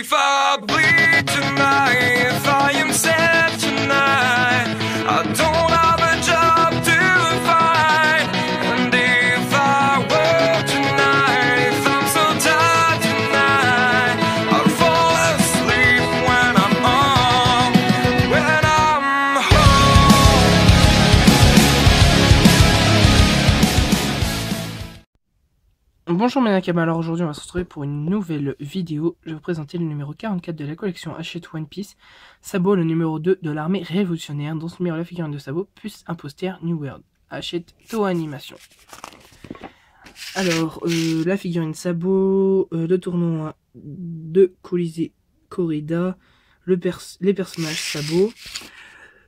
If I bleed tonight, if I am sad tonight, I don't have a job to find. And if I work tonight, if I'm so tired tonight, I'll fall asleep when I'm home, when I'm home. Bonjour mes Nakama, alors aujourd'hui on va se retrouver pour une nouvelle vidéo. Je vais vous présenter le numéro 44 de la collection Hachette One Piece, Sabo, le numéro 2 de l'armée révolutionnaire, dans ce numéro la figurine de Sabo, plus un poster New World, Hachette Toho Animation. Alors, la figurine Sabo, le tournoi de Colisée Corrida, les personnages Sabo,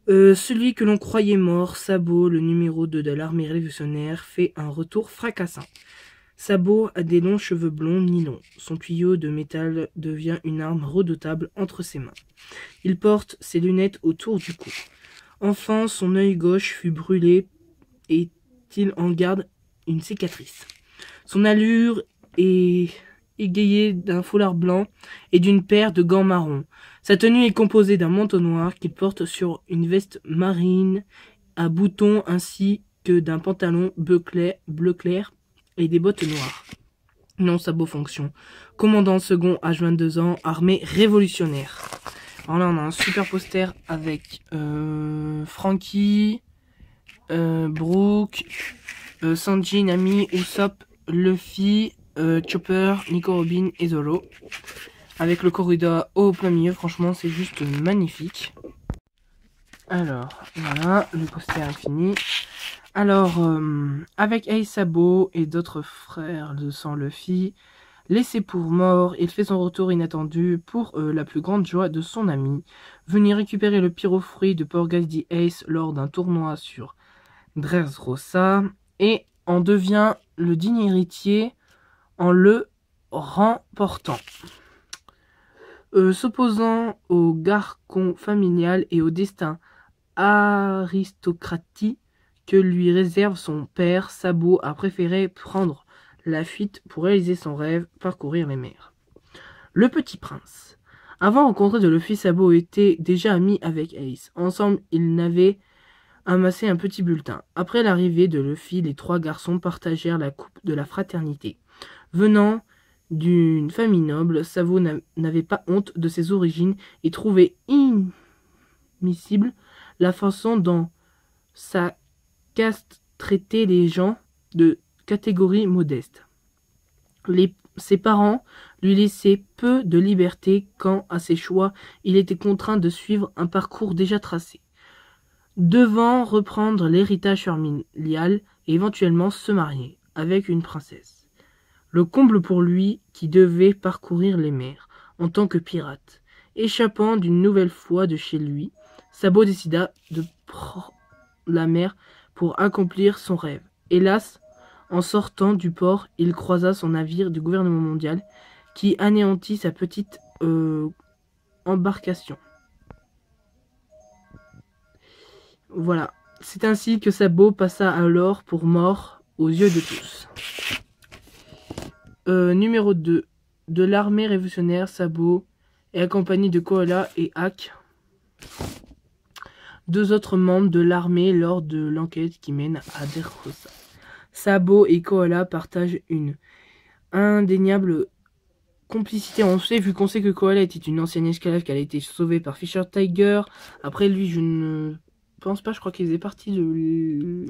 celui que l'on croyait mort, Sabo, le numéro 2 de l'armée révolutionnaire, fait un retour fracassant. Sabo a des longs cheveux blonds mi-longs. Son tuyau de métal devient une arme redoutable entre ses mains. Il porte ses lunettes autour du cou. Enfant, son œil gauche fut brûlé et il en garde une cicatrice. Son allure est égayée d'un foulard blanc et d'une paire de gants marrons. Sa tenue est composée d'un manteau noir qu'il porte sur une veste marine à boutons ainsi que d'un pantalon bleu clair et des bottes noires. Non, Sabo fonction. Commandant second, âge 22 ans, armée révolutionnaire. Alors là, on a un super poster avec Franky, Brooke, Sanji, Nami, Usopp, Luffy, Chopper, Nico Robin et Zoro. Avec le corridor au plein milieu, franchement, c'est juste magnifique. Alors, voilà, le poster est fini. Alors, avec Ace Sabo et d'autres frères de sang Luffy, laissé pour mort, il fait son retour inattendu pour la plus grande joie de son ami, venir récupérer le pyrofruit de Porgasdi Ace lors d'un tournoi sur Dressrosa, et en devient le digne héritier en le remportant. S'opposant au garcon familial et au destin aristocratique que lui réserve son père, Sabo a préféré prendre la fuite pour réaliser son rêve, parcourir les mers. Le Petit Prince. Avant de rencontrer de Luffy, Sabo était déjà ami avec Ace. Ensemble, ils n'avaient amassé un petit bulletin. Après l'arrivée de Luffy, les trois garçons partagèrent la coupe de la fraternité. Venant d'une famille noble, Sabo n'avait pas honte de ses origines et trouvait inadmissible la façon dont sa caste traitait les gens de catégorie modeste. Ses parents lui laissaient peu de liberté quant à ses choix. Il était contraint de suivre un parcours déjà tracé, devant reprendre l'héritage familial et éventuellement se marier avec une princesse. Le comble pour lui qui devait parcourir les mers en tant que pirate. Échappant d'une nouvelle fois de chez lui, Sabo décida de prendre la mer pour accomplir son rêve. Hélas, en sortant du port, il croisa son navire du gouvernement mondial qui anéantit sa petite embarcation. Voilà, c'est ainsi que Sabo passa alors pour mort aux yeux de tous. Numéro 2 de l'armée révolutionnaire, Sabo est accompagné de Koala et Hack, deux autres membres de l'armée lors de l'enquête qui mène à Dressrosa. Sabo et Koala partagent une indéniable complicité. On sait, vu qu'on sait que Koala était une ancienne esclave, qu'elle a été sauvée par Fisher Tiger. Après lui, je ne pense pas, je crois qu'il faisait partie de...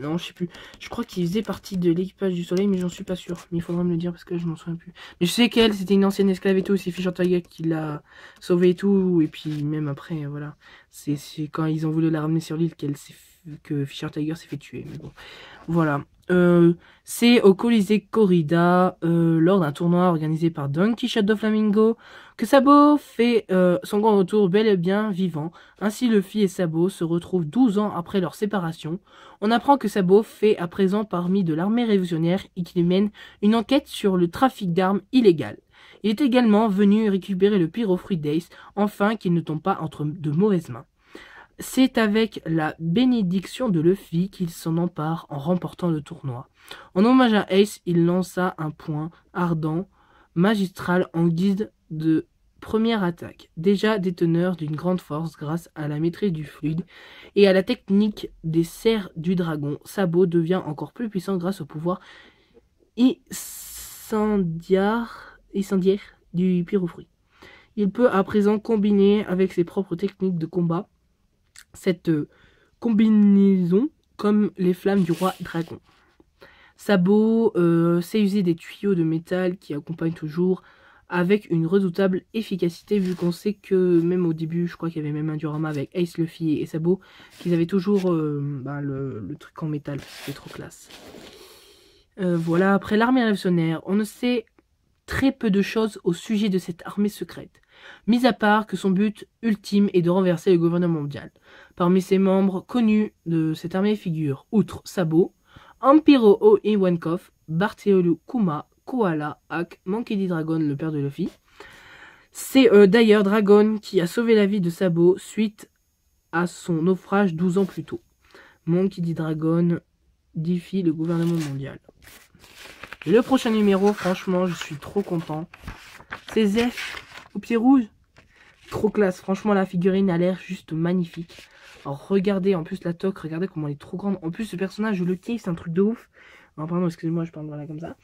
Non, je sais plus. Je crois qu'il faisait partie de l'équipage du soleil, mais j'en suis pas sûr. Mais il faudra me le dire parce que je m'en souviens plus. Mais je sais qu'elle, c'était une ancienne esclave et tout. C'est Fisher Tiger qui l'a sauvée et tout. Et puis même après, voilà. C'est quand ils ont voulu la ramener sur l'île que Fisher Tiger s'est fait tuer. Mais bon, voilà. C'est au Colisée Corrida, lors d'un tournoi organisé par Don Quichotte de Flamingo, que Sabo fait son grand retour bel et bien vivant. Ainsi, Luffy et Sabo se retrouvent 12 ans après leur séparation. On apprend que Sabo fait à présent parmi de l'armée révolutionnaire et qu'il mène une enquête sur le trafic d'armes illégal. Il est également venu récupérer le pyrofruit d'Ace, enfin qu'il ne tombe pas entre de mauvaises mains. C'est avec la bénédiction de Luffy qu'il s'en empare en remportant le tournoi. En hommage à Ace, il lança un poing ardent, magistral en guise de Première attaque. Déjà déteneur d'une grande force grâce à la maîtrise du fluide et à la technique des serres du dragon, Sabot devient encore plus puissant grâce au pouvoir incendiaire du pyrofruit. Il peut à présent combiner avec ses propres techniques de combat cette combinaison comme les flammes du roi dragon. Sabot sait user des tuyaux de métal qui accompagnent toujours avec une redoutable efficacité, vu qu'on sait que même au début, je crois qu'il y avait même un diorama avec Ace, Luffy et Sabot, qu'ils avaient toujours le truc en métal, c'est trop classe. Voilà, après l'armée révolutionnaire, on ne sait très peu de choses au sujet de cette armée secrète, mis à part que son but ultime est de renverser le gouvernement mondial. Parmi ses membres connus de cette armée figurent, outre Sabot, Ampiro Ivankov, Bartholomew Kuma, Koala, Hack, Monkey D. Dragon, le père de Luffy. C'est d'ailleurs Dragon qui a sauvé la vie de Sabot suite à son naufrage 12 ans plus tôt. Monkey D. Dragon défie le gouvernement mondial. Et le prochain numéro, franchement, je suis trop content. C'est Zef au pied rouge. Trop classe. Franchement, la figurine a l'air juste magnifique. Alors, regardez, en plus, la toque, regardez comment elle est trop grande. En plus, ce personnage, je le kiffe, c'est un truc de ouf. Alors, pardon, excusez-moi, je parle voilà comme ça.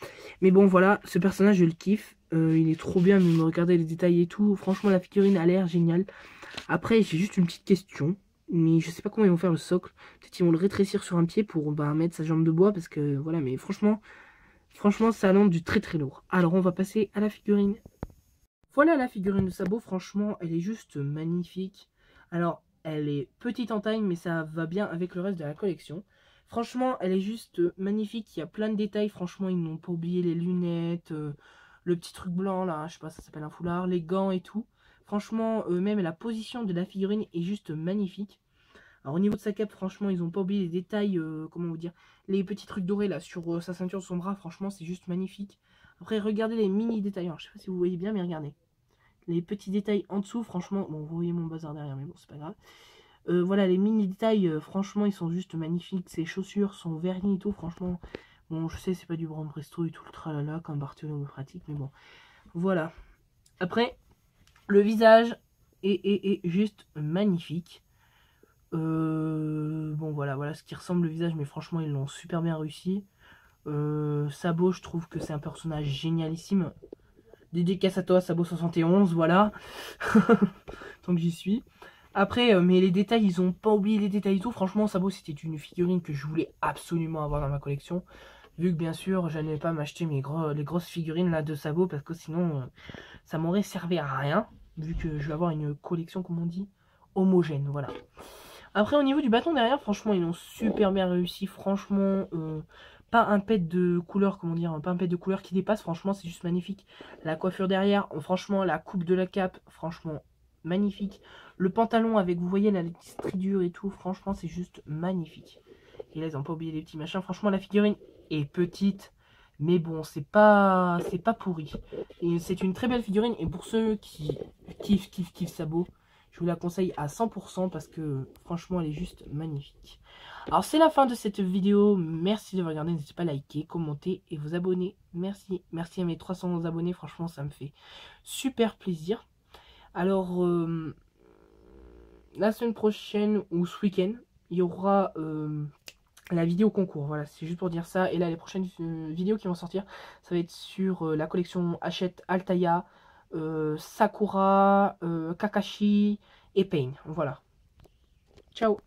Mais bon, voilà, ce personnage, je le kiffe. Il est trop bien, mais regardez les détails et tout. Franchement, la figurine a l'air géniale. Après, j'ai juste une petite question. Mais je sais pas comment ils vont faire le socle. Peut-être qu'ils vont le rétrécir sur un pied pour mettre sa jambe de bois. Parce que, voilà, mais franchement, ça annonce du très très lourd. Alors, on va passer à la figurine. Voilà la figurine de Sabot. Franchement, elle est juste magnifique. Alors, elle est petite en taille, mais ça va bien avec le reste de la collection. Franchement, elle est juste magnifique. Il y a plein de détails. Franchement, ils n'ont pas oublié les lunettes, le petit truc blanc là, je sais pas, ça s'appelle un foulard, les gants et tout. Franchement, même la position de la figurine est juste magnifique. Alors au niveau de sa cape, franchement, ils n'ont pas oublié les détails, comment vous dire, les petits trucs dorés là sur sa ceinture, son bras. Franchement, c'est juste magnifique. Après, regardez les mini détails. Alors, je sais pas si vous voyez bien, mais regardez. Les petits détails en dessous, franchement, bon, vous voyez mon bazar derrière, mais bon, c'est pas grave. Voilà, les mini détails, franchement, ils sont juste magnifiques. Ses chaussures sont vernies et tout, franchement. Bon, je sais, c'est pas du Brand Presto et tout le tralala comme Bartholomew pratique, mais bon. Voilà. Après, le visage est juste magnifique. Bon, voilà ce qui ressemble le visage, mais franchement, ils l'ont super bien réussi. Sabot, je trouve que c'est un personnage génialissime. Dédicace à toi, Sabot 71, voilà. Tant que j'y suis. Après, mais les détails, ils ont pas oublié les détails et tout. Franchement, Sabot, c'était une figurine que je voulais absolument avoir dans ma collection. Vu que, bien sûr, je n'allais pas m'acheter les grosses figurines là de Sabot, parce que sinon, ça m'aurait servi à rien. Vu que je vais avoir une collection, comme on dit, homogène, voilà. Après, au niveau du bâton derrière, franchement, ils l'ont super bien réussi. Franchement, pas un pet de couleur, comment dire, pas un pet de couleur qui dépasse. Franchement, c'est juste magnifique. La coiffure derrière, franchement, la coupe de la cape, franchement, magnifique. Le pantalon avec, vous voyez, la stridure et tout, franchement, c'est juste magnifique. Et là, ils n'ont pas oublié les petits machins. Franchement, la figurine est petite, mais bon, c'est pas pourri. Et c'est une très belle figurine. Et pour ceux qui kiffent Sabot, je vous la conseille à 100% parce que franchement, elle est juste magnifique. Alors, c'est la fin de cette vidéo. Merci de regarder. N'hésitez pas à liker, commenter et vous abonner. Merci. Merci à mes 300 abonnés. Franchement, ça me fait super plaisir. Alors, la semaine prochaine ou ce week-end, il y aura la vidéo concours. Voilà, c'est juste pour dire ça. Et là, les prochaines vidéos qui vont sortir, ça va être sur la collection Hachette Altaïa, Sakura, Kakashi et Pain. Voilà. Ciao.